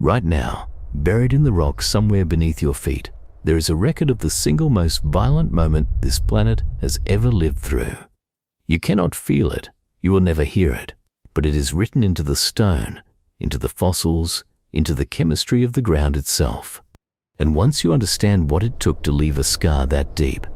Right now, buried in the rock somewhere beneath your feet, there is a record of the single most violent moment this planet has ever lived through. You cannot feel it, you will never hear it, but it is written into the stone, into the fossils, into the chemistry of the ground itself. And once you understand what it took to leave a scar that deep,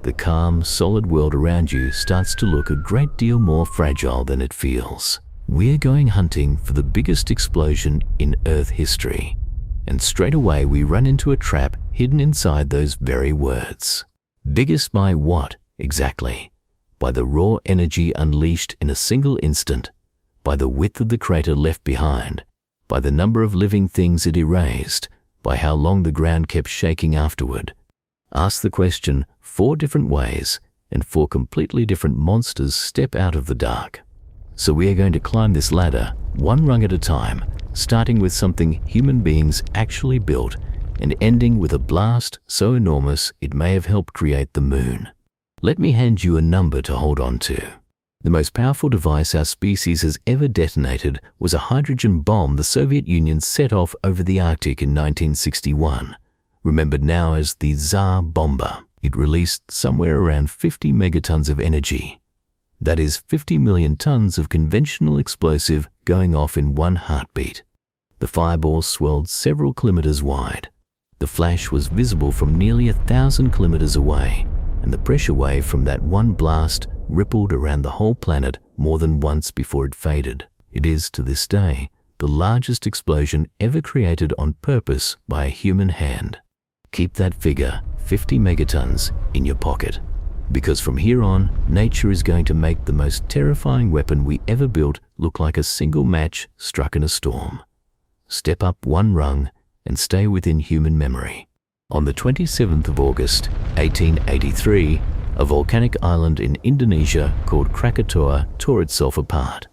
the calm, solid world around you starts to look a great deal more fragile than it feels. We're going hunting for the biggest explosion in Earth history, and straight away we run into a trap hidden inside those very words. Biggest by what, exactly? By the raw energy unleashed in a single instant, by the width of the crater left behind, by the number of living things it erased, by how long the ground kept shaking afterward. Ask the question 4 different ways, and 4 completely different monsters step out of the dark. So we are going to climb this ladder, one rung at a time, starting with something human beings actually built, and ending with a blast so enormous it may have helped create the moon. Let me hand you a number to hold on to. The most powerful device our species has ever detonated was a hydrogen bomb the Soviet Union set off over the Arctic in 1961, remembered now as the Tsar Bomba. It released somewhere around 50 megatons of energy. That is 50 million tons of conventional explosive going off in one heartbeat. The fireball swelled several kilometers wide. The flash was visible from nearly 1,000 kilometers away, and the pressure wave from that one blast rippled around the whole planet more than once before it faded. It is, to this day, the largest explosion ever created on purpose by a human hand. Keep that figure, 50 megatons, in your pocket, because from here on, nature is going to make the most terrifying weapon we ever built look like a single match struck in a storm. Step up one rung and stay within human memory. On the 27th of August, 1883, a volcanic island in Indonesia called Krakatoa tore itself apart.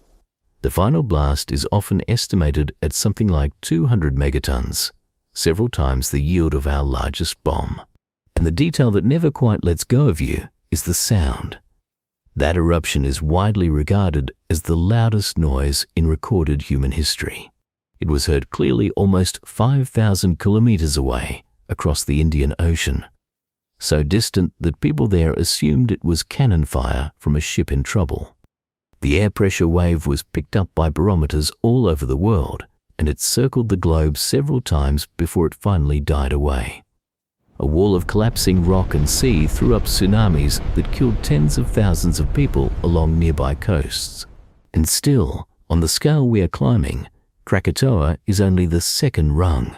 The final blast is often estimated at something like 200 megatons, several times the yield of our largest bomb. And the detail that never quite lets go of you is the sound. That eruption is widely regarded as the loudest noise in recorded human history. It was heard clearly almost 5,000 kilometers away across the Indian Ocean, so distant that people there assumed it was cannon fire from a ship in trouble. The air pressure wave was picked up by barometers all over the world, and it circled the globe several times before it finally died away. A wall of collapsing rock and sea threw up tsunamis that killed tens of thousands of people along nearby coasts. And still, on the scale we are climbing, Krakatoa is only the second rung,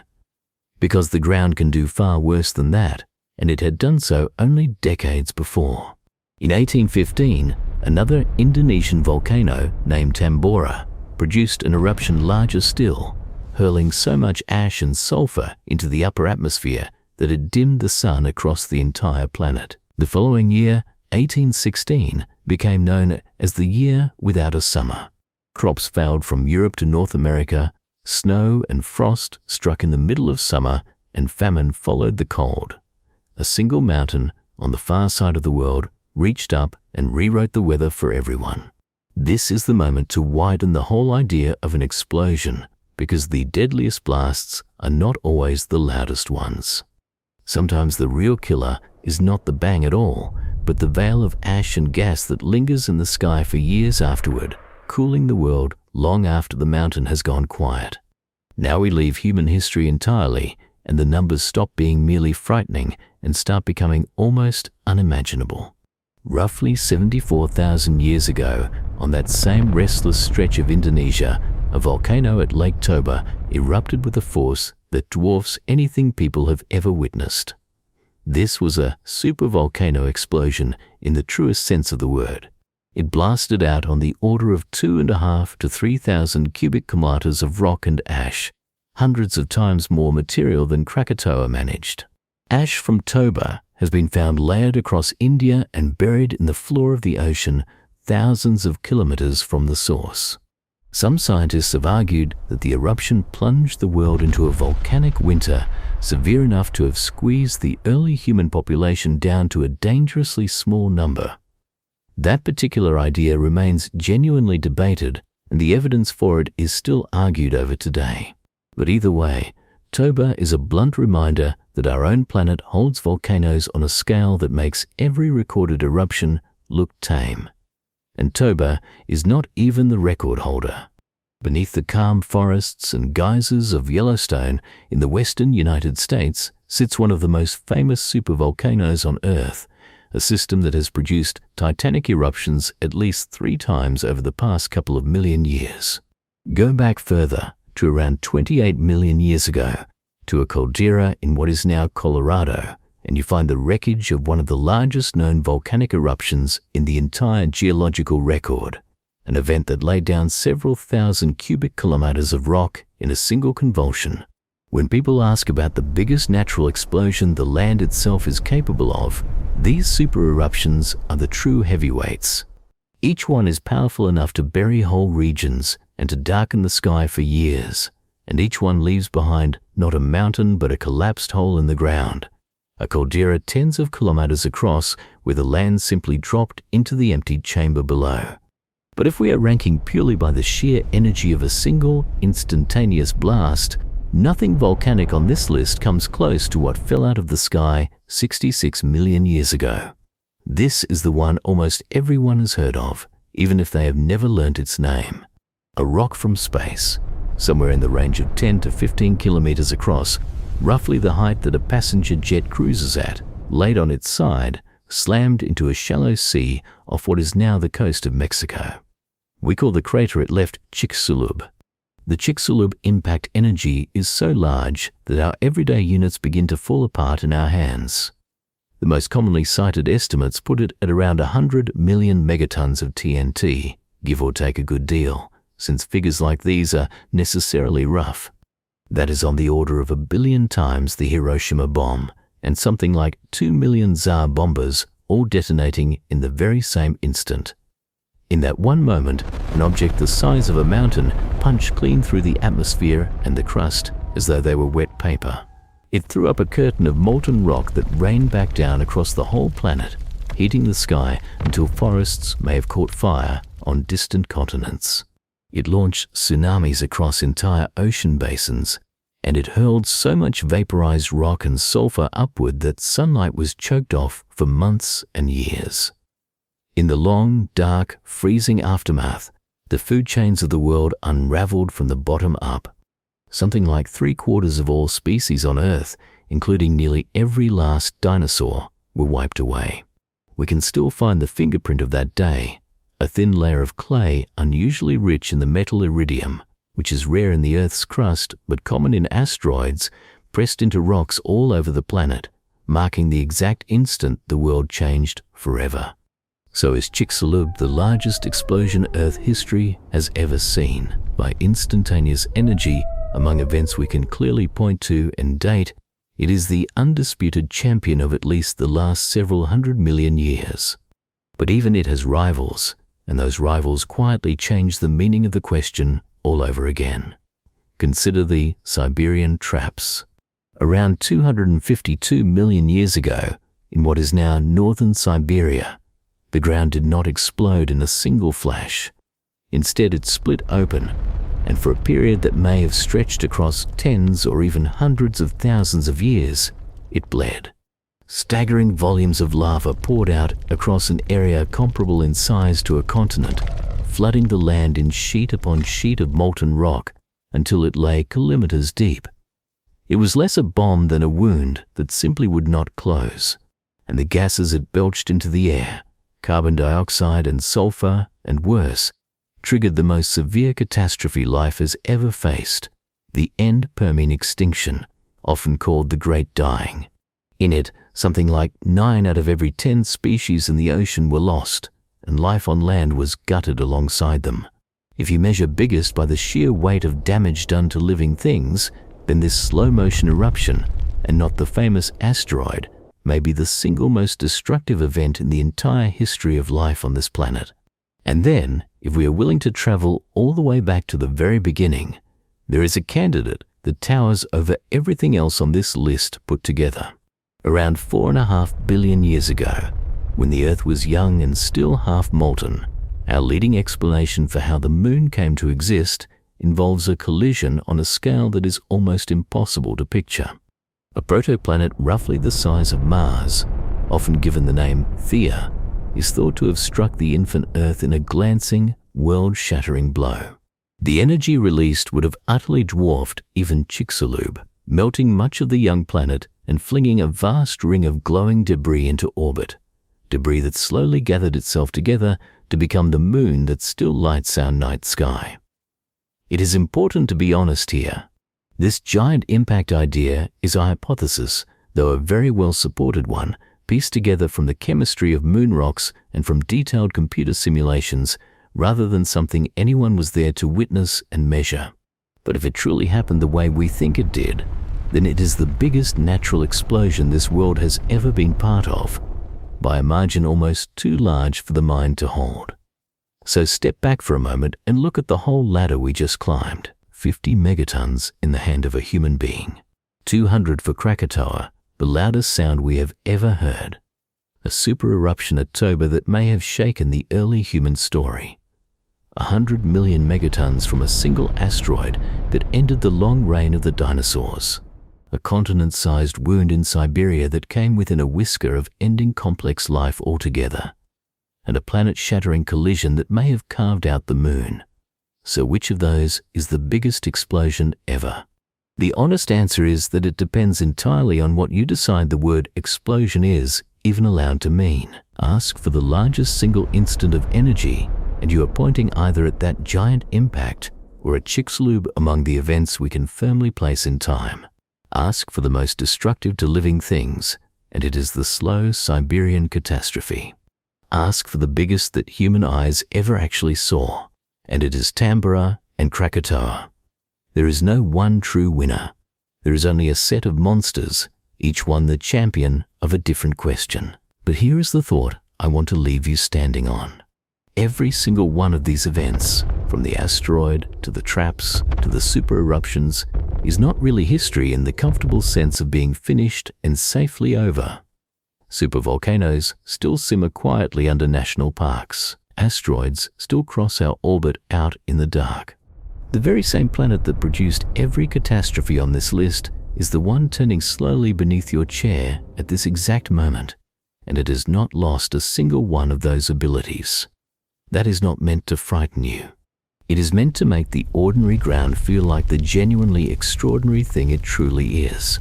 because the ground can do far worse than that, and it had done so only decades before. In 1815, another Indonesian volcano named Tambora produced an eruption larger still, hurling so much ash and sulfur into the upper atmosphere that it dimmed the sun across the entire planet. The following year, 1816, became known as the year without a summer. Crops failed from Europe to North America, snow and frost struck in the middle of summer, and famine followed the cold. A single mountain on the far side of the world reached up and rewrote the weather for everyone. This is the moment to widen the whole idea of an explosion, because the deadliest blasts are not always the loudest ones. Sometimes the real killer is not the bang at all, but the veil of ash and gas that lingers in the sky for years afterward, cooling the world long after the mountain has gone quiet. Now we leave human history entirely, and the numbers stop being merely frightening and start becoming almost unimaginable. Roughly 74,000 years ago, on that same restless stretch of Indonesia, a volcano at Lake Toba erupted with a force that dwarfs anything people have ever witnessed. This was a supervolcano explosion in the truest sense of the word. It blasted out on the order of 2,500 to 3,000 cubic kilometers of rock and ash, hundreds of times more material than Krakatoa managed. Ash from Toba has been found layered across India and buried in the floor of the ocean thousands of kilometers from the source. Some scientists have argued that the eruption plunged the world into a volcanic winter severe enough to have squeezed the early human population down to a dangerously small number. That particular idea remains genuinely debated, and the evidence for it is still argued over today. But either way, Toba is a blunt reminder that our own planet holds volcanoes on a scale that makes every recorded eruption look tame. And Toba is not even the record holder. Beneath the calm forests and geysers of Yellowstone in the western United States sits one of the most famous supervolcanoes on Earth, a system that has produced titanic eruptions at least 3 times over the past couple of million years. Go back further to around 28 million years ago to a caldera in what is now Colorado, and you find the wreckage of one of the largest known volcanic eruptions in the entire geological record, an event that laid down several thousand cubic kilometers of rock in a single convulsion. When people ask about the biggest natural explosion the land itself is capable of, these super eruptions are the true heavyweights. Each one is powerful enough to bury whole regions and to darken the sky for years, and each one leaves behind not a mountain but a collapsed hole in the ground, a caldera tens of kilometers across where the land simply dropped into the emptied chamber below. But if we are ranking purely by the sheer energy of a single, instantaneous blast, nothing volcanic on this list comes close to what fell out of the sky 66 million years ago. This is the one almost everyone has heard of, even if they have never learnt its name. A rock from space, somewhere in the range of 10 to 15 kilometers across, roughly the height that a passenger jet cruises at, laid on its side, slammed into a shallow sea off what is now the coast of Mexico. We call the crater it left Chicxulub. The Chicxulub impact energy is so large that our everyday units begin to fall apart in our hands. The most commonly cited estimates put it at around 100 million megatons of TNT, give or take a good deal, since figures like these are necessarily rough. That is on the order of 1 billion times the Hiroshima bomb, and something like 2 million Tsar Bombas all detonating in the very same instant. In that one moment, an object the size of a mountain punched clean through the atmosphere and the crust as though they were wet paper. It threw up a curtain of molten rock that rained back down across the whole planet, heating the sky until forests may have caught fire on distant continents. It launched tsunamis across entire ocean basins, and it hurled so much vaporized rock and sulfur upward that sunlight was choked off for months and years. In the long, dark, freezing aftermath, the food chains of the world unraveled from the bottom up. Something like 3/4 of all species on Earth, including nearly every last dinosaur, were wiped away. We can still find the fingerprint of that day, a thin layer of clay unusually rich in the metal iridium, which is rare in the Earth's crust but common in asteroids, pressed into rocks all over the planet, marking the exact instant the world changed forever. So is Chicxulub the largest explosion Earth history has ever seen. By instantaneous energy, among events we can clearly point to and date, it is the undisputed champion of at least the last several 100 million years. But even it has rivals, and those rivals quietly change the meaning of the question all over again. Consider the Siberian Traps. Around 252 million years ago, in what is now northern Siberia, the ground did not explode in a single flash. Instead, it split open, and for a period that may have stretched across tens or even hundreds of thousands of years, it bled. Staggering volumes of lava poured out across an area comparable in size to a continent, flooding the land in sheet upon sheet of molten rock until it lay kilometers deep. It was less a bomb than a wound that simply would not close, and the gases it belched into the air, carbon dioxide and sulfur, and worse, triggered the most severe catastrophe life has ever faced, the end Permian extinction, often called the Great Dying. In it, something like 9 out of every 10 species in the ocean were lost, and life on land was gutted alongside them. If you measure biggest by the sheer weight of damage done to living things, then this slow-motion eruption, and not the famous asteroid, may be the single most destructive event in the entire history of life on this planet. And then, if we are willing to travel all the way back to the very beginning, there is a candidate that towers over everything else on this list put together. Around 4.5 billion years ago, when the Earth was young and still half molten, our leading explanation for how the Moon came to exist involves a collision on a scale that is almost impossible to picture. A protoplanet roughly the size of Mars, often given the name Theia, is thought to have struck the infant Earth in a glancing, world-shattering blow. The energy released would have utterly dwarfed even Chicxulub, melting much of the young planet and flinging a vast ring of glowing debris into orbit, debris that slowly gathered itself together to become the moon that still lights our night sky. It is important to be honest here. This giant impact idea is a hypothesis, though a very well supported one, pieced together from the chemistry of moon rocks and from detailed computer simulations, rather than something anyone was there to witness and measure. But if it truly happened the way we think it did, then it is the biggest natural explosion this world has ever been part of, by a margin almost too large for the mind to hold. So step back for a moment and look at the whole ladder we just climbed. 50 megatons in the hand of a human being. 200 for Krakatoa, the loudest sound we have ever heard. A super eruption at Toba that may have shaken the early human story. 100 million megatons from a single asteroid that ended the long reign of the dinosaurs. A continent-sized wound in Siberia that came within a whisker of ending complex life altogether. And a planet-shattering collision that may have carved out the moon. So which of those is the biggest explosion ever? The honest answer is that it depends entirely on what you decide the word explosion is even allowed to mean. Ask for the largest single instant of energy, and you are pointing either at that giant impact or at Chicxulub among the events we can firmly place in time. Ask for the most destructive to living things, and it is the slow Siberian catastrophe. Ask for the biggest that human eyes ever actually saw, and it is Tambora and Krakatoa. There is no one true winner. There is only a set of monsters, each one the champion of a different question. But here is the thought I want to leave you standing on. Every single one of these events, from the asteroid to the traps to the super eruptions, is not really history in the comfortable sense of being finished and safely over. Supervolcanoes still simmer quietly under national parks. Asteroids still cross our orbit out in the dark. The very same planet that produced every catastrophe on this list is the one turning slowly beneath your chair at this exact moment, and it has not lost a single one of those abilities. That is not meant to frighten you. It is meant to make the ordinary ground feel like the genuinely extraordinary thing it truly is.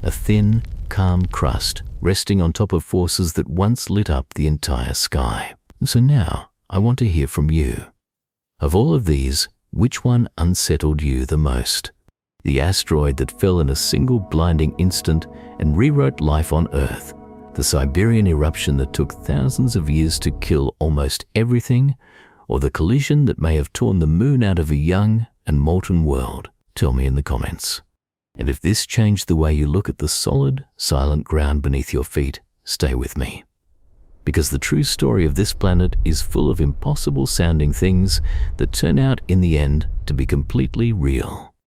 A thin, calm crust resting on top of forces that once lit up the entire sky. So now, I want to hear from you. Of all of these, which one unsettled you the most? The asteroid that fell in a single blinding instant and rewrote life on Earth? The Siberian eruption that took thousands of years to kill almost everything? Or the collision that may have torn the moon out of a young and molten world? Tell me in the comments. And if this changed the way you look at the solid, silent ground beneath your feet, stay with me. Because the true story of this planet is full of impossible sounding things that turn out in the end to be completely real.